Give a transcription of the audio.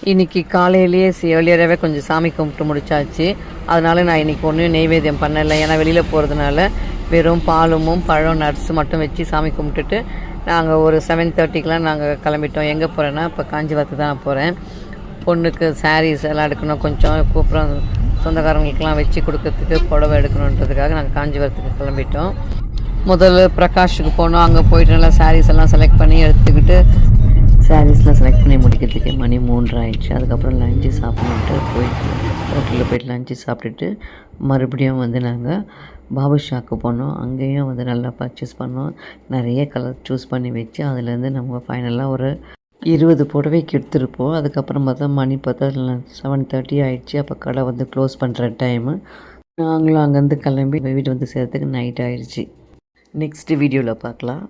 இன்றைக்கி காலையிலேயே ஏர்லியராகவே கொஞ்சம் சாமி கும்பிட்டு முடிச்சாச்சு. அதனால் நான் இன்றைக்கி ஒன்றும் நெய்வேத்தியம் பண்ணலை. ஏன்னா வெளியில் போகிறதுனால வெறும் பாலும் பழம் நட்ஸ் மட்டும் வச்சு சாமி கும்பிட்டுட்டு நாங்கள் ஒரு 7:30க்கெலாம் நாங்கள் கிளம்பிட்டோம். எங்கே போகிறேன்னா இப்போ காஞ்சிபுரத்துக்கு தான் போகிறேன். பொண்ணுக்கு சாரீஸ் எல்லாம் எடுக்கணும், கொஞ்சம் கூப்பிட்றோம் சொந்தக்காரங்களுக்கெலாம் வச்சு கொடுக்கறதுக்கு புடவை எடுக்கணுன்றதுக்காக நாங்கள் காஞ்சிபுரத்துக்கு கிளம்பிட்டோம். முதல்ல பிரகாஷுக்கு போனோம். அங்கே போயிட்டு நல்லா சாரீஸ் எல்லாம் செலக்ட் பண்ணி எடுத்துக்கிட்டு சாரீஸ்லாம் செலக்ட் பண்ணி முடிக்கிறதுக்கு மணி 3 ஆயிடுச்சு. அதுக்கப்புறம் லஞ்சு சாப்பிட்டுட்டு போயிட்டு ஹோட்டலில் போய்ட்டு லஞ்சு சாப்பிட்டுட்டு மறுபடியும் நாங்கள் பாபுஷாக்கு போனோம். அங்கேயும் நல்லா பர்ச்சேஸ் பண்ணோம். நிறைய கலர் சூஸ் பண்ணி வச்சு அதுலேருந்து நம்ம ஃபைனலாக ஒரு 20 புடவைக்கு எடுத்துருப்போம். அதுக்கப்புறம் பார்த்தா மணி பார்த்தா 7:30 ஆகிடுச்சு. அப்போ கடை க்ளோஸ் பண்ணுற டைமு. நாங்களும் அங்கேருந்து கிளம்பி வீட்டு சேர்த்துக்கு நைட் ஆகிடுச்சு. நெக்ஸ்ட் வீடியோவில் பார்க்கலாம்.